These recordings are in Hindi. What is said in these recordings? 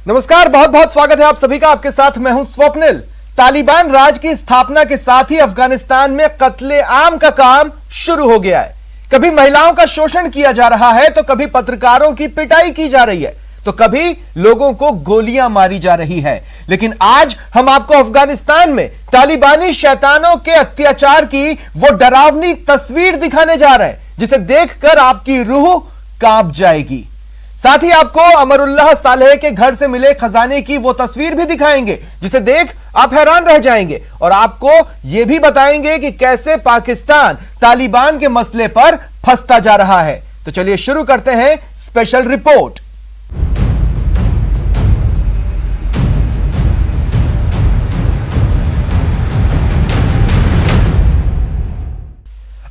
नमस्कार, बहुत बहुत स्वागत है आप सभी का। आपके साथ मैं हूं स्वप्निल। तालिबान राज की स्थापना के साथ ही अफगानिस्तान में कत्ले आम का काम शुरू हो गया है। कभी महिलाओं का शोषण किया जा रहा है, तो कभी पत्रकारों की पिटाई की जा रही है, तो कभी लोगों को गोलियां मारी जा रही है। लेकिन आज हम आपको अफगानिस्तान में तालिबानी शैतानों के अत्याचार की वो डरावनी तस्वीर दिखाने जा रहे हैं, जिसे देखकर आपकी रूह कांप जाएगी। साथ ही आपको अमरुल्लाह सालेह के घर से मिले खजाने की वो तस्वीर भी दिखाएंगे, जिसे देख आप हैरान रह जाएंगे। और आपको यह भी बताएंगे कि कैसे पाकिस्तान तालिबान के मसले पर फंसता जा रहा है। तो चलिए शुरू करते हैं स्पेशल रिपोर्ट।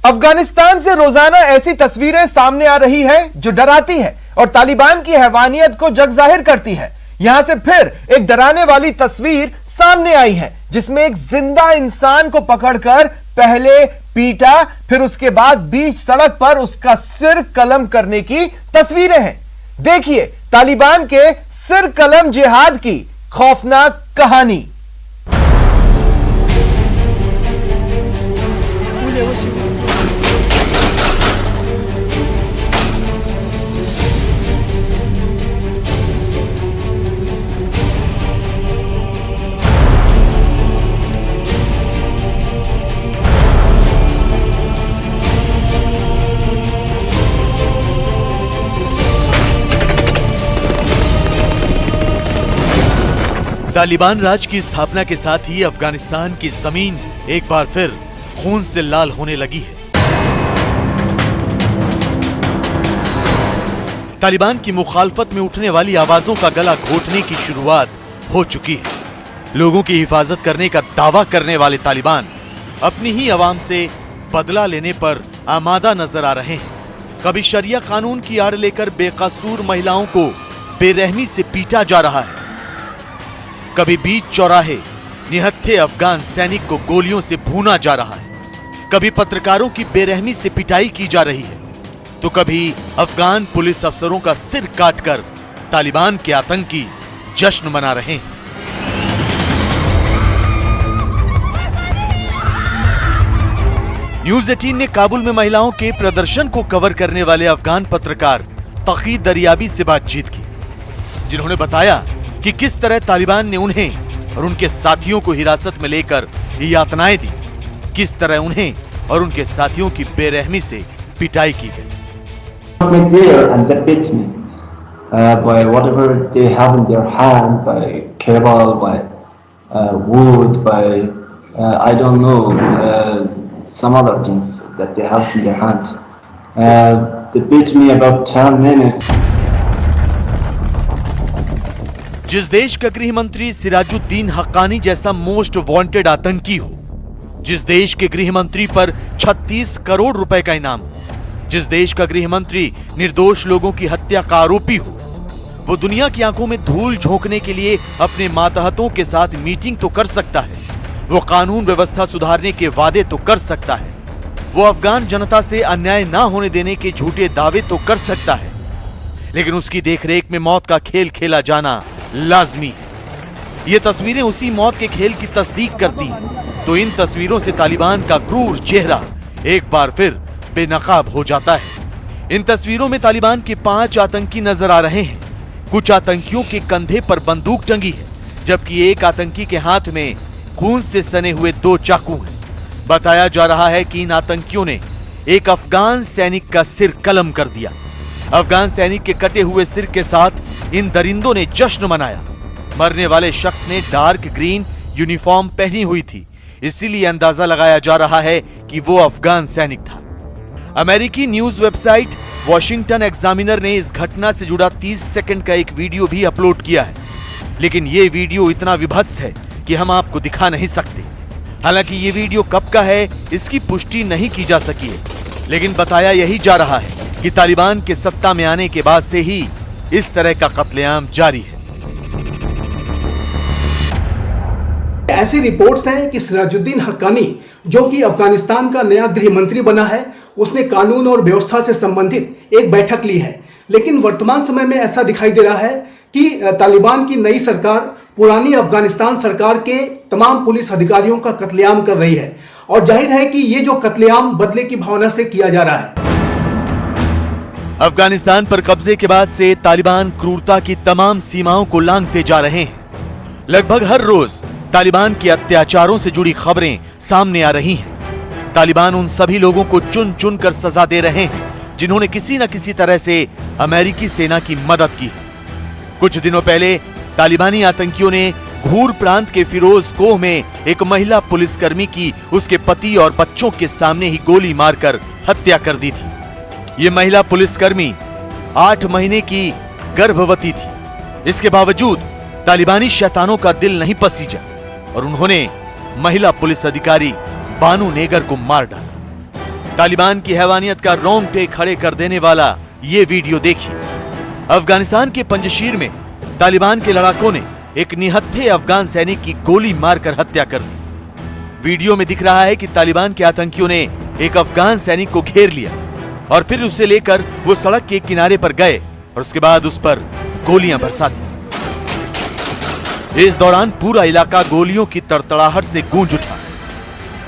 अफगानिस्तान से रोजाना ऐसी तस्वीरें सामने आ रही हैं जो डराती हैं और तालिबान की हैवानियत को जग जाहिर करती है। यहां से फिर एक डराने वाली तस्वीर सामने आई है, जिसमें एक जिंदा इंसान को पकड़कर पहले पीटा, फिर उसके बाद बीच सड़क पर उसका सिर कलम करने की तस्वीरें हैं। देखिए तालिबान के सिर कलम जिहाद की खौफनाक कहानी। तालिबान राज की स्थापना के साथ ही अफगानिस्तान की जमीन एक बार फिर खून से लाल होने लगी है। तालिबान की मुखालफत में उठने वाली आवाजों का गला घोटने की शुरुआत हो चुकी है। लोगों की हिफाजत करने का दावा करने वाले तालिबान अपनी ही आवाम से बदला लेने पर आमादा नजर आ रहे हैं। कभी शरिया कानून की आड़ लेकर बेकसूर महिलाओं को बेरहमी से पीटा जा रहा है, कभी बीच चौराहे निहत्थे अफगान सैनिक को गोलियों से भूना जा रहा है, कभी पत्रकारों की बेरहमी से पिटाई की जा रही है, तो कभी अफगान पुलिस अफसरों का सिर काटकर तालिबान के आतंकी जश्न मना रहे हैं। न्यूज 18 ने काबुल में महिलाओं के प्रदर्शन को कवर करने वाले अफगान पत्रकार तकी दरियाबी से बातचीत की, जिन्होंने बताया कि किस तरह तालिबान ने उन्हें और उनके साथियों को हिरासत में लेकर यातनाएं दी, किस तरह उन्हें और उनके साथियों की बेरहमी से पिटाई की गई। By whatever they have in their hand, by cable, by wood, by I don't know, some other things that they have in their hand. They beat me about 10 minutes. जिस देश का गृह मंत्री सिराजुद्दीन हक्कानी जैसा मोस्ट वांटेड आतंकी हो, जिस देश के गृह मंत्री पर 36 करोड़ रुपए का इनाम हो, जिस देश का गृह मंत्री निर्दोष लोगों की हत्या का आरोपी हो, वो दुनिया की आंखों में धूल झोंकने के लिए अपने मातहतों के साथ मीटिंग तो कर सकता है, वो कानून व्यवस्था सुधारने के वादे तो कर सकता है, वो अफगान जनता से अन्याय ना होने देने के झूठे दावे तो कर सकता है, लेकिन उसकी देखरेख में मौत का खेल खेला जाना लाजमी है। ये तस्वीरें उसी मौत के खेल की तस्दीक करती हैं। तो इन तस्वीरों से तालिबान का क्रूर चेहरा एक बार फिर बेनकाब हो जाता है। इन तस्वीरों में तालिबान के 5 आतंकी नजर आ रहे हैं। कुछ आतंकियों के कंधे पर बंदूक टंगी है, जबकि एक आतंकी के हाथ में खून से सने हुए 2 चाकू हैं। बताया जा रहा है कि इन आतंकियों ने एक अफगान सैनिक का सिर कलम कर दिया। अफगान सैनिक के कटे हुए सिर के साथ इन दरिंदों ने जश्न मनाया। मरने वाले शख्स ने डार्क ग्रीन यूनिफॉर्म पहनी हुई थी, इसीलिए अंदाजा लगाया जा रहा है कि वो अफगान सैनिक था। अमेरिकी न्यूज वेबसाइट वॉशिंगटन एग्जामिनर ने इस घटना से जुड़ा 30 सेकंड का एक वीडियो भी अपलोड किया है, लेकिन ये वीडियो इतना विभत्स है कि हम आपको दिखा नहीं सकते। हालांकि ये वीडियो कब का है इसकी पुष्टि नहीं की जा सकी है, लेकिन बताया यही जा रहा है कि तालिबान के सत्ता में आने के बाद से ही इस तरह का कत्लेआम जारी है। ऐसी रिपोर्ट्स हैं कि सिराजुद्दीन हक्कानी, जो कि अफगानिस्तान का नया गृह मंत्री बना है, उसने कानून और व्यवस्था से संबंधित एक बैठक ली है। लेकिन वर्तमान समय में ऐसा दिखाई दे रहा है कि तालिबान की नई सरकार पुरानी अफगानिस्तान सरकार के तमाम पुलिस अधिकारियों का कत्लेआम कर रही है और जाहिर है कि ये जो कत्लेआम बदले की भावना से किया जा रहा है। अफगानिस्तान पर कब्जे के बाद से तालिबान क्रूरता की तमाम सीमाओं को लांघते जा रहे हैं। लगभग हर रोज तालिबान के अत्याचारों से जुड़ी खबरें सामने आ रही हैं। तालिबान उन सभी लोगों को चुन चुन कर सजा दे रहे हैं जिन्होंने किसी न किसी तरह से अमेरिकी सेना की मदद की। कुछ दिनों पहले तालिबानी आतंकियों ने घूर प्रांत के फिरोज कोह में एक महिला पुलिसकर्मी की उसके पति और बच्चों के सामने ही गोली मारकर हत्या कर दी थी। ये महिला पुलिसकर्मी 8 महीने की गर्भवती थी। इसके बावजूद तालिबानी शैतानों का दिल नहीं पसीजा और उन्होंने महिला पुलिस अधिकारी बानू नेगर को मार डाला। तालिबान की हैवानियत का रोंगटे खड़े कर देने वाला ये वीडियो देखिए। अफगानिस्तान के पंजशीर में तालिबान के लड़ाकों ने एक निहत्थे अफगान सैनिक की गोली मारकर हत्या कर दी। वीडियो में दिख रहा है कि तालिबान के आतंकियों ने एक अफगान सैनिक को घेर लिया और फिर उसे लेकर वो सड़क के किनारे पर गए और उसके बाद उस पर गोलियां बरसा दी। इस दौरान पूरा इलाका गोलियों की तड़तड़ाहट से गूंज उठा।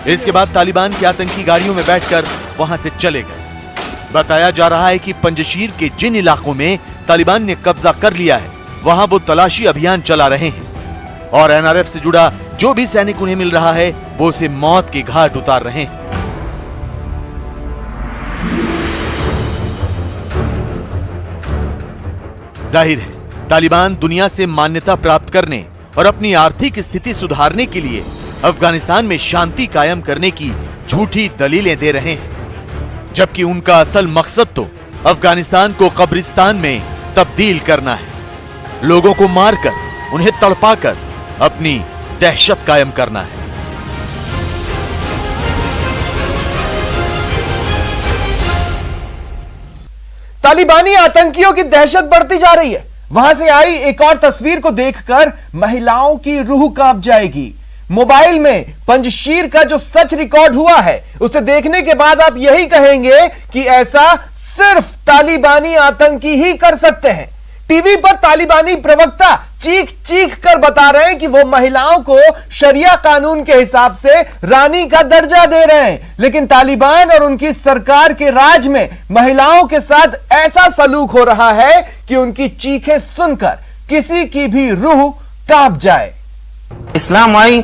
इसके बाद तालिबान की आतंकी गाड़ियों में बैठकर वहां से चले गए। बताया जा रहा है कि पंजशीर के जिन इलाकों में तालिबान ने कब्जा कर लिया है वहां वो तलाशी अभियान चला रहे हैं और एनआरएफ से जुड़ा जो भी सैनिक उन्हें मिल रहा है वो उसे मौत के घाट उतार रहे हैं। जाहिर है तालिबान दुनिया से मान्यता प्राप्त करने और अपनी आर्थिक स्थिति सुधारने के लिए अफगानिस्तान में शांति कायम करने की झूठी दलीलें दे रहे हैं, जबकि उनका असल मकसद तो अफगानिस्तान को कब्रिस्तान में तब्दील करना है, लोगों को मारकर उन्हें तड़पाकर अपनी दहशत कायम करना है। तालिबानी आतंकियों की दहशत बढ़ती जा रही है। वहां से आई एक और तस्वीर को देखकर महिलाओं की रूह कांप जाएगी। मोबाइल में पंजशीर का जो सच रिकॉर्ड हुआ है उसे देखने के बाद आप यही कहेंगे कि ऐसा सिर्फ तालिबानी आतंकी ही कर सकते हैं। टीवी पर तालिबानी प्रवक्ता चीख चीख कर बता रहे हैं कि वो महिलाओं को शरिया कानून के हिसाब से रानी का दर्जा दे रहे हैं, लेकिन तालिबान और उनकी सरकार के राज में महिलाओं के साथ ऐसा सलूक हो रहा है कि उनकी चीखें सुनकर किसी की भी रूह कांप जाए। इस्लाम आई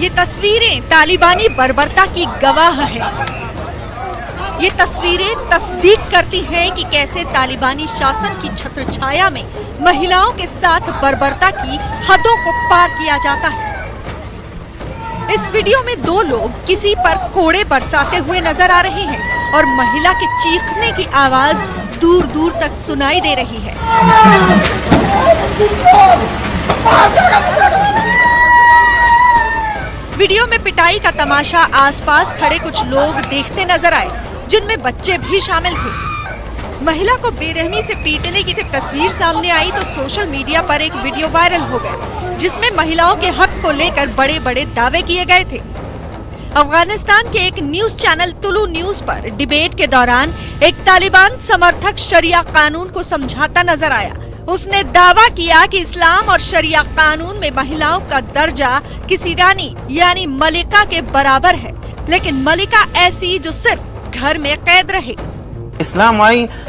ये तस्वीरें तालिबानी बर्बरता की गवाह है। ये तस्वीरें तस्दीक करती हैं कि कैसे तालिबानी शासन की छत्रछाया में महिलाओं के साथ बर्बरता की हदों को पार किया जाता है। इस वीडियो में 2 लोग किसी पर कोड़े बरसाते हुए नजर आ रहे हैं और महिला के चीखने की आवाज दूर दूर तक सुनाई दे रही है। वीडियो में पिटाई का तमाशा आसपास खड़े कुछ लोग देखते नजर आए, जिनमें बच्चे भी शामिल थे। महिला को बेरहमी से पीटने की जब तस्वीर सामने आई तो सोशल मीडिया पर एक वीडियो वायरल हो गया, जिसमें महिलाओं के हक को लेकर बड़े बड़े दावे किए गए थे। अफगानिस्तान के एक न्यूज चैनल तुलु न्यूज पर डिबेट के दौरान एक तालिबान समर्थक शरिया कानून को समझाता नजर आया। उसने दावा किया कि इस्लाम और शरिया कानून में महिलाओं का दर्जा किसी रानी यानी मलिका के बराबर है, लेकिन मलिका ऐसी जो सिर्फ घर में कैद रहे। इस्लाम आई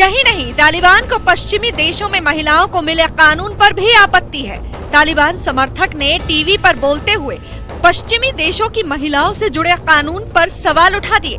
यही नहीं, तालिबान को पश्चिमी देशों में महिलाओं को मिले कानून पर भी आपत्ति है। तालिबान समर्थक ने टीवी पर बोलते हुए पश्चिमी देशों की महिलाओं से जुड़े कानून पर सवाल उठा दिए।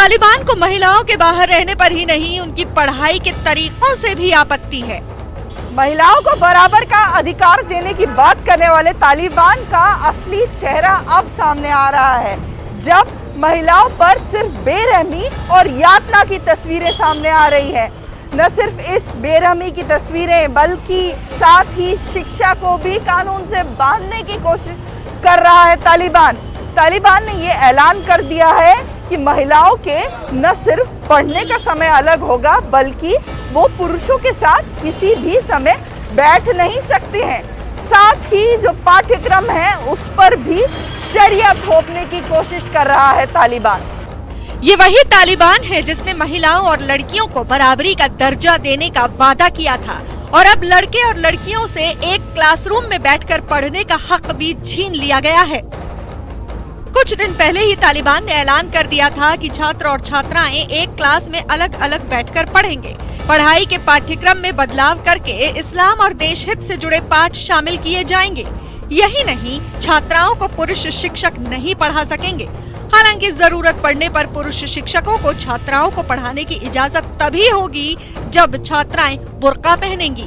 तालिबान को महिलाओं के बाहर रहने पर ही नहीं, उनकी पढ़ाई के तरीकों से भी आपत्ति है। महिलाओं को बराबर का अधिकार देने की बात करने वाले तालिबान का असली चेहरा अब सामने आ रहा है, जब महिलाओं पर सिर्फ बेरहमी और यातना की तस्वीरें सामने आ रही है। न सिर्फ इस बेरहमी की तस्वीरें बल्कि साथ ही शिक्षा को भी कानून से बांधने की कोशिश कर रहा है तालिबान ने ये ऐलान कर दिया है कि महिलाओं के न सिर्फ पढ़ने का समय अलग होगा बल्कि वो पुरुषों के साथ किसी भी समय बैठ नहीं सकते हैं। साथ ही जो पाठ्यक्रम है उस पर भी शरिया थोपने की कोशिश कर रहा है तालिबान। ये वही तालिबान है जिसने महिलाओं और लड़कियों को बराबरी का दर्जा देने का वादा किया था और अब लड़के और लड़कियों से एक क्लासरूम में बैठकर पढ़ने का हक भी छीन लिया गया है। कुछ दिन पहले ही तालिबान ने ऐलान कर दिया था कि छात्र और छात्राएं एक क्लास में अलग अलग बैठकर पढ़ेंगे। पढ़ाई के पाठ्यक्रम में बदलाव करके इस्लाम और देशहित से जुड़े पाठ शामिल किए जाएंगे। यही नहीं, छात्राओं को पुरुष शिक्षक नहीं पढ़ा सकेंगे। हालांकि जरूरत पड़ने पर पुरुष शिक्षकों को छात्राओं को पढ़ाने की इजाजत तभी होगी जब छात्राएं बुर्का पहनेंगी।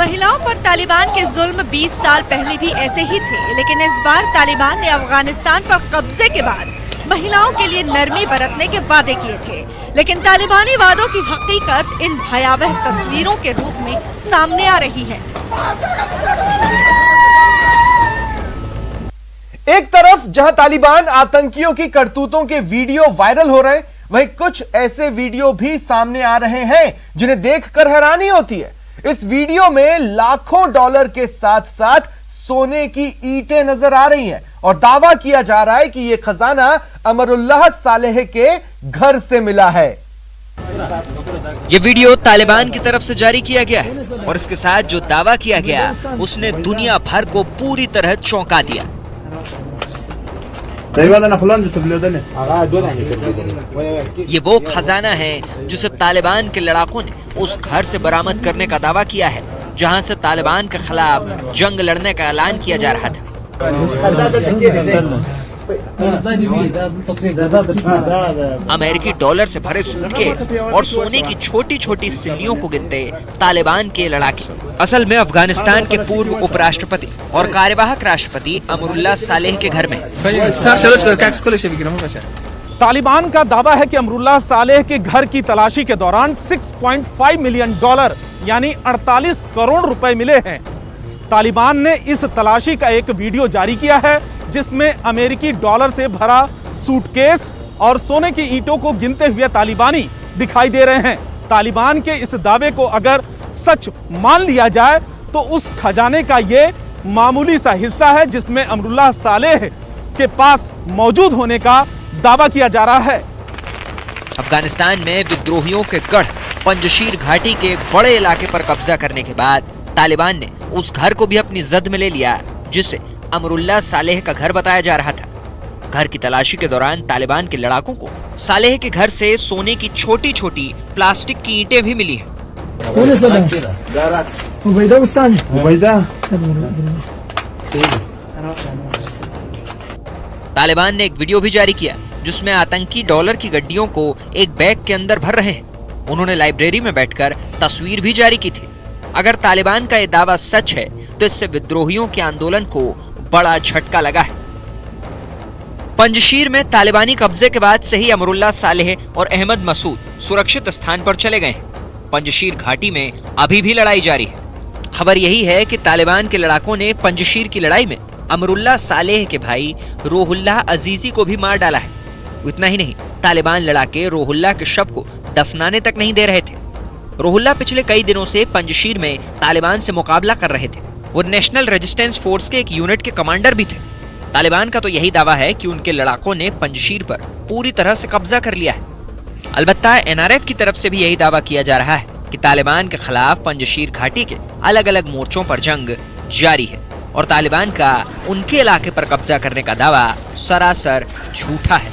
महिलाओं पर तालिबान के जुल्म 20 साल पहले भी ऐसे ही थे, लेकिन इस बार तालिबान ने अफगानिस्तान पर कब्जे के बाद महिलाओं के लिए नरमी बरतने के वादे किए थे, लेकिन तालिबानी वादों की हकीकत इन भयावह तस्वीरों के रूप में सामने आ रही है। एक तरफ जहां तालिबान आतंकियों की करतूतों के वीडियो वायरल हो रहे हैं, वहीं कुछ ऐसे वीडियो भी सामने आ रहे हैं जिन्हें देखकर हैरानी होती है। इस वीडियो में लाखों डॉलर के साथ साथ सोने की ईंटें नजर आ रही हैं और दावा किया जा रहा है कि यह खजाना अमरुल्लाह सालेह के घर से मिला है। ये वीडियो तालिबान की तरफ से जारी किया गया है और इसके साथ जो दावा किया गया उसने दुनिया भर को पूरी तरह चौंका दिया। ये वो खजाना है जिसे तालिबान के लड़ाकों ने उस घर से बरामद करने का दावा किया है जहां से तालिबान के खिलाफ जंग लड़ने का ऐलान किया जा रहा था। अमेरिकी डॉलर से भरे सूटकेस और सोने की छोटी छोटी सिल्लियों को गिनते तालिबान के लड़ाके असल में अफगानिस्तान के पूर्व उपराष्ट्रपति और कार्यवाहक राष्ट्रपति अमरुल्लाह सालेह के घर में। तालिबान का दावा है कि अमरुल्लाह सालेह के घर की तलाशी के दौरान 6.5 मिलियन डॉलर यानी 48 करोड़ रुपए मिले हैं। तालिबान ने इस तलाशी का एक वीडियो जारी किया है जिसमें अमेरिकी डॉलर से भरा सूटकेस और सोने की ईंटों को गिनते हुए तालिबानी दिखाई दे रहे हैं। तालिबान के इस दावे को अगर सच मान लिया जाए तो उस खजाने का ये मामूली सा हिस्सा है जिसमें अमरुल्लाह सालेह के पास मौजूद होने का दावा किया जा रहा है। अफगानिस्तान में विद्रोहियों के गढ़ पंजशीर घाटी के एक बड़े इलाके पर कब्जा करने के बाद तालिबान ने उस घर को भी अपनी जद में ले लिया जिसे अमरुल्लाह सालेह का घर बताया जा रहा था। घर की तलाशी के दौरान तालिबान के लड़ाकों को सालेह के घर से सोने की छोटी छोटी प्लास्टिक की ईंटें भी मिली हैं। तालिबान ने एक वीडियो भी जारी किया जिसमें आतंकी डॉलर की गड्डियों को एक बैग के अंदर भर रहे हैं। उन्होंने लाइब्रेरी में बैठकर तस्वीर भी जारी की थी। अगर तालिबान का यह दावा सच है तो इससे विद्रोहियों के आंदोलन को बड़ा झटका लगा है। पंजशीर में तालिबानी कब्जे के बाद से ही अमरुल्लाह सालेह और अहमद मसूद सुरक्षित स्थान पर चले गए हैं। पंजशीर घाटी में अभी भी लड़ाई जारी है। खबर यही है कि तालिबान के लड़ाकों ने पंजशीर की लड़ाई में अमरुल्लाह सालेह के भाई रोहुल्लाह अजीजी को भी मार डाला है। इतना ही नहीं, तालिबान लड़ाके रोहुल्लाह के शव को दफनाने तक नहीं दे रहे थे। रोहुल्लाह पिछले कई दिनों से पंजशीर में तालिबान से मुकाबला कर रहे थे। वो नेशनल रेजिस्टेंस फोर्स के एक यूनिट के कमांडर भी थे। तालिबान का तो यही दावा है कि उनके लड़ाकों ने पंजशीर पर पूरी तरह से कब्जा कर लिया है। अलबत्ता एनआरएफ की तरफ से भी यही दावा किया जा रहा है कि तालिबान के खिलाफ पंजशीर घाटी के अलग अलग मोर्चों पर जंग जारी है और तालिबान का उनके इलाके पर कब्जा करने का दावा सरासर झूठा है।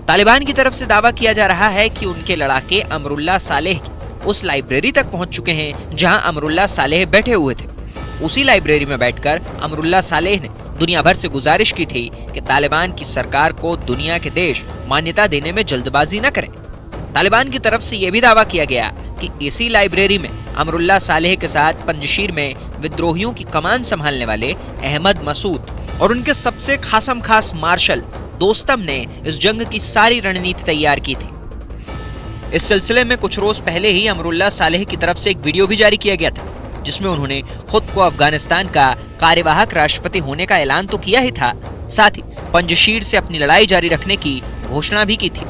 तालिबान की तरफ से दावा किया जा रहा है कि उनके लड़ाके अमरुल्लाह सालेह की उस लाइब्रेरी तक पहुंच चुके हैं जहां अमरुल्लाह सालेह बैठे हुए थे। उसी लाइब्रेरी में बैठकर अमरुल्लाह सालेह ने दुनिया भर से गुजारिश की थी कि तालिबान की सरकार को दुनिया के देश मान्यता देने में जल्दबाजी न करें। तालिबान की तरफ से यह भी दावा किया गया कि इसी लाइब्रेरी में अमरुल्लाह सालेह के साथ पंजशीर में विद्रोहियों की कमान संभालने वाले अहमद मसूद और उनके सबसे खासम खास मार्शल दोस्तम ने इस जंग की सारी रणनीति तैयार की थी। इस सिलसिले में कुछ रोज पहले ही अमरुल्लाह सालेह की तरफ से एक वीडियो भी जारी किया गया था जिसमें उन्होंने खुद को अफगानिस्तान का कार्यवाहक राष्ट्रपति होने का ऐलान तो किया ही था, साथ ही पंजशीर से अपनी लड़ाई जारी रखने की घोषणा भी की थी।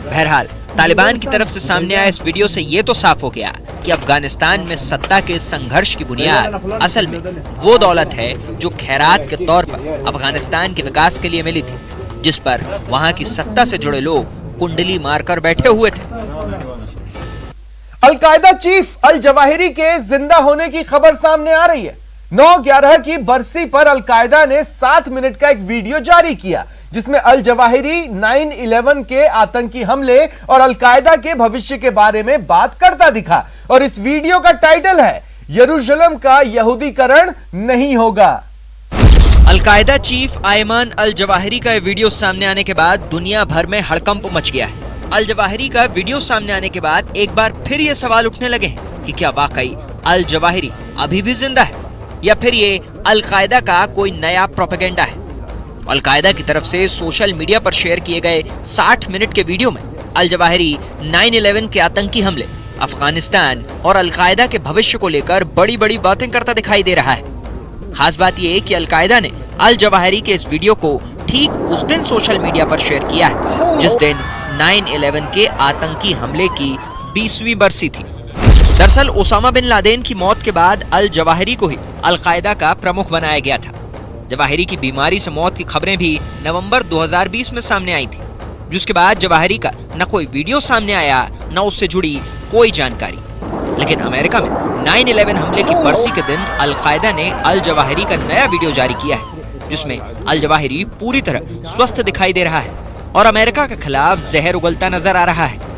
बहरहाल तालिबान की तरफ से सामने आए इस वीडियो से ये तो साफ हो गया कि अफगानिस्तान में सत्ता के संघर्ष की बुनियाद असल में वो दौलत है जो खैरात के तौर पर अफगानिस्तान के विकास के लिए मिली थी, जिस पर वहाँ की सत्ता से जुड़े लोग कुंडली मारकर बैठे हुए थे। अलकायदा चीफ अल जवाहिरी के जिंदा होने की खबर सामने आ रही है। 9/11 की बरसी पर अलकायदा ने 7 मिनट का एक वीडियो जारी किया जिसमें अल जवाहिरी 9/11 के आतंकी हमले और अलकायदा के भविष्य के बारे में बात करता दिखा और इस वीडियो का टाइटल है यरूशलेम का यहूदीकरण नहीं होगा। Al Qaeda chief Ayman al Zawahiri का वीडियो सामने आने के बाद दुनिया भर में हड़कंप मच गया है। अल जवाहिरी का वीडियो सामने आने के बाद एक बार फिर ये सवाल उठने लगे हैं कि क्या वाकई अल जवाहिरी अभी भी जिंदा है या फिर ये अलकायदा का कोई नया प्रोपेगेंडा है। अलकायदा की तरफ से सोशल मीडिया पर शेयर किए गए 60 मिनट के वीडियो में अल जवाहिरी 9/11 के आतंकी हमले, अफगानिस्तान और अलकायदा के भविष्य को लेकर बड़ी बड़ी बातें करता दिखाई दे रहा है। खास बात यह कि अलकायदा ने अल जवाहिरी के इस वीडियो को ठीक उस दिन सोशल मीडिया पर शेयर किया है जिस दिन 9/11 के आतंकी हमले की 20वीं बरसी थी। दरअसल ओसामा बिन लादेन की मौत के बाद अल जवाहिरी को ही अलकायदा का प्रमुख बनाया गया था। जवाहिरी की बीमारी से मौत की खबरें भी नवंबर 2020 में सामने आई थी, जिसके बाद जवाहिरी का न कोई वीडियो सामने आया न उससे जुड़ी कोई जानकारी। लेकिन अमेरिका में 9/11 हमले की बरसी के दिन अलकायदा ने अल जवाहिरी का नया वीडियो जारी किया है जिसमें अल जवाहिरी पूरी तरह स्वस्थ दिखाई दे रहा है और अमेरिका के खिलाफ जहर उगलता नजर आ रहा है।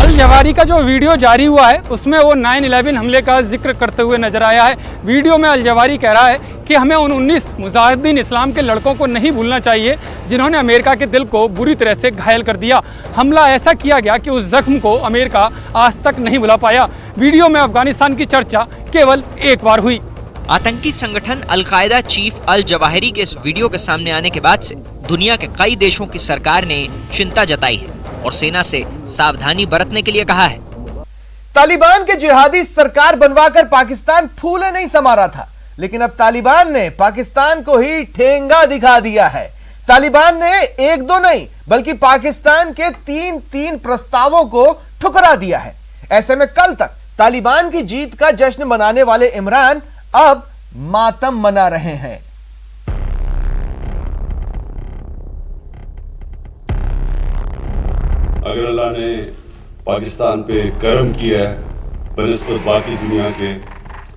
अल जवाहिरी का जो वीडियो जारी हुआ है उसमें वो 9/11 हमले का जिक्र करते हुए नजर आया है। वीडियो में अल जवाहिरी कह रहा है कि हमें उन 19 मुजाहिदीन इस्लाम के लड़कों को नहीं भूलना चाहिए जिन्होंने अमेरिका के दिल को बुरी तरह से घायल कर दिया। हमला ऐसा किया गया कि उस जख्म को अमेरिका आज तक नहीं भुला पाया। वीडियो में अफगानिस्तान की चर्चा केवल एक बार हुई। आतंकी संगठन अलकायदा चीफ अल जवाहिरी के इस वीडियो के सामने आने के बाद से दुनिया के कई देशों की सरकार ने चिंता जताई है और सेना से सावधानी बरतने के लिए कहा है। तालिबान के जिहादी सरकार बनवाकर पाकिस्तान फूले नहीं समा रहा था, लेकिन अब तालिबान ने पाकिस्तान को ही ठेंगा दिखा दिया है। तालिबान ने एक दो नहीं बल्कि पाकिस्तान के 3 प्रस्तावों को ठुकरा दिया है। ऐसे में कल तक तालिबान की जीत का जश्न मनाने वाले इमरान अब मातम मना रहे हैं। अगर अल्लाह ने पाकिस्तान पे करम किया है बनिस्बत बाकी दुनिया के,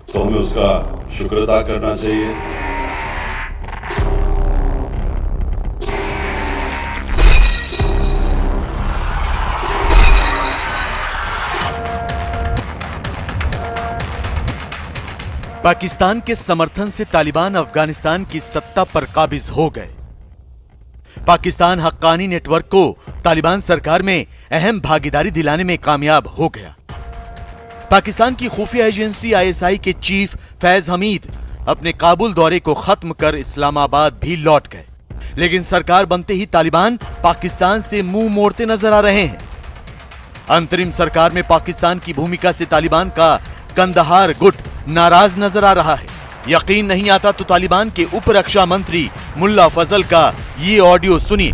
तो हमें उसका शुक्र अदा करना चाहिए। पाकिस्तान के समर्थन से तालिबान अफगानिस्तान की सत्ता पर काबिज हो गए। पाकिस्तान हक्कानी नेटवर्क को तालिबान सरकार में अहम भागीदारी दिलाने में कामयाब हो गया। पाकिस्तान की खुफिया एजेंसी ISI के चीफ फैज हमीद अपने काबुल दौरे को खत्म कर इस्लामाबाद भी लौट गए। लेकिन सरकार बनते ही तालिबान पाकिस्तान से मुंह मोड़ते नजर आ रहे हैं। अंतरिम सरकार में पाकिस्तान की भूमिका से तालिबान का कंदहार गुट नाराज नजर आ रहा है। यकीन नहीं आता तो तालिबान के उप रक्षा मंत्री मुल्ला फजल का ये ऑडियो सुनिए।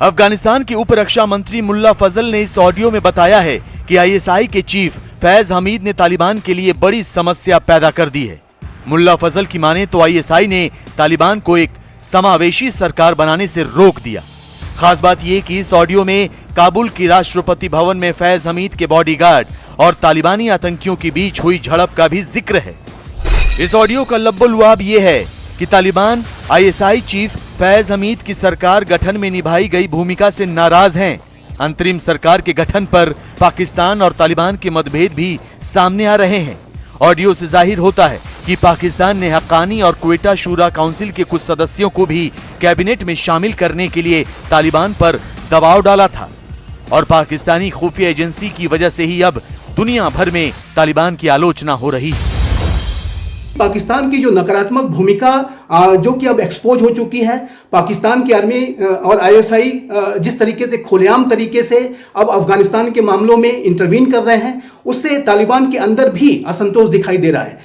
अफगानिस्तान के उप रक्षा मंत्री मुल्ला फजल ने इस ऑडियो में बताया है कि आईएसआई के चीफ फैज हमीद ने तालिबान के लिए बड़ी समस्या पैदा कर दी है। मुल्ला फजल की माने तो आईएसआई ने तालिबान को एक समावेशी सरकार बनाने से रोक दिया। खास बात यह कि इस ऑडियो में काबुल की राष्ट्रपति भवन में फैज हमीद के बॉडीगार्ड और तालिबानी आतंकियों के बीच हुई झड़प का भी जिक्र है। इस ऑडियो का लब्बुलुआब ये है कि तालिबान आईएसआई चीफ फैज हमीद की सरकार गठन में निभाई गई भूमिका से नाराज हैं। अंतरिम सरकार के गठन पर पाकिस्तान और तालिबान के मतभेद भी सामने आ रहे हैं। ऑडियो से जाहिर होता है कि पाकिस्तान ने हक्कानी और क्वेटा शूरा काउंसिल के कुछ सदस्यों को भी कैबिनेट में शामिल करने के लिए तालिबान पर दबाव डाला था और पाकिस्तानी खुफिया एजेंसी की वजह से ही अब दुनिया भर में तालिबान की आलोचना हो रही है। पाकिस्तान की जो नकारात्मक भूमिका जो कि अब एक्सपोज हो चुकी है, पाकिस्तान की आर्मी और आईएसआई जिस तरीके से खुलेआम तरीके से अब अफगानिस्तान के मामलों में इंटरवीन कर रहे हैं, उससे तालिबान के अंदर भी असंतोष दिखाई दे रहा है।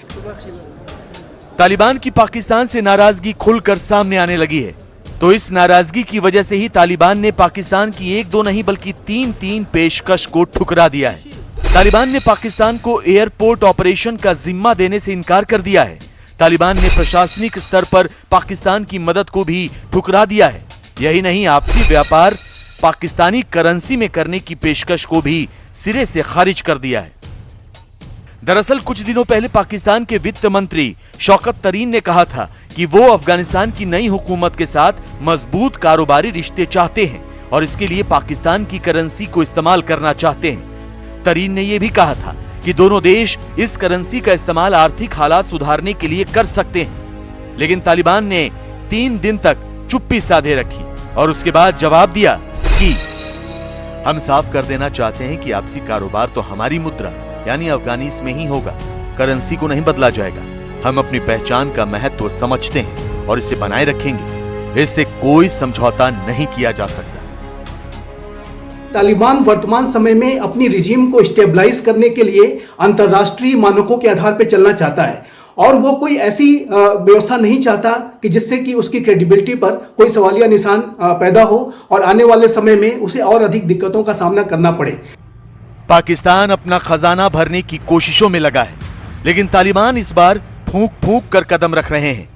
तालिबान की पाकिस्तान से नाराजगी खुलकर सामने आने लगी है, तो इस नाराजगी की वजह से ही तालिबान ने पाकिस्तान की एक दो नहीं बल्कि तीन पेशकश को ठुकरा दिया है। तालिबान ने पाकिस्तान को एयरपोर्ट ऑपरेशन का जिम्मा देने से इनकार कर दिया है। तालिबान ने प्रशासनिक स्तर पर पाकिस्तान की मदद को भी ठुकरा दिया है। यही नहीं, आपसी व्यापार पाकिस्तानी करेंसी में करने की पेशकश को भी सिरे से खारिज कर दिया है। दरअसल कुछ दिनों पहले पाकिस्तान के वित्त मंत्री शौकत तरीन ने कहा था कि वो अफगानिस्तान की नई हुकूमत के साथ मजबूत कारोबारी रिश्ते चाहते हैं और इसके लिए पाकिस्तान की करेंसी को इस्तेमाल करना चाहते हैं। तरीन ने यह भी कहा था कि दोनों देश इस करेंसी का इस्तेमाल आर्थिक हालात सुधारने के लिए कर सकते हैं, लेकिन तालिबान ने 3 दिन तक चुप्पी साधे रखी और उसके बाद जवाब दिया कि हम साफ कर देना चाहते हैं कि आपसी कारोबार तो हमारी मुद्रा यानी अफगानीस में ही होगा, करेंसी को नहीं बदला जाएगा। हम अपनी पहचान का महत्व समझते हैं और इसे बनाए रखेंगे, इससे कोई समझौता नहीं किया जा सकता। तालिबान वर्तमान समय में अपनी रिजीम को स्टेबलाइज करने के लिए अंतर्राष्ट्रीय मानकों के आधार पर चलना चाहता है और वो कोई ऐसी व्यवस्था नहीं चाहता कि जिससे कि उसकी क्रेडिबिलिटी पर कोई सवालिया निशान पैदा हो और आने वाले समय में उसे और अधिक दिक्कतों का सामना करना पड़े। पाकिस्तान अपना खजाना भरने की कोशिशों में लगा है, लेकिन तालिबान इस बार फूंक फूंक कर कदम रख रहे हैं।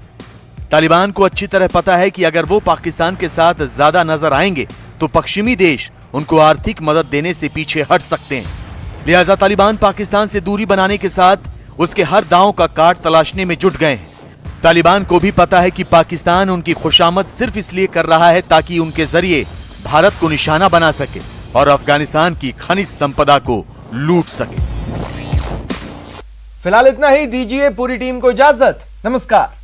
तालिबान को अच्छी तरह पता है कि अगर वो पाकिस्तान के साथ ज्यादा नजर आएंगे तो पश्चिमी देश उनको आर्थिक मदद देने से पीछे हट सकते हैं। लिहाजा तालिबान पाकिस्तान से दूरी बनाने के साथ उसके हर दांव का काट तलाशने में जुट गए हैं। तालिबान को भी पता है कि पाकिस्तान उनकी खुशामद सिर्फ इसलिए कर रहा है ताकि उनके जरिए भारत को निशाना बना सके और अफगानिस्तान की खनिज संपदा को लूट सके। फिलहाल इतना ही, दीजिए पूरी टीम को इजाजत। नमस्कार।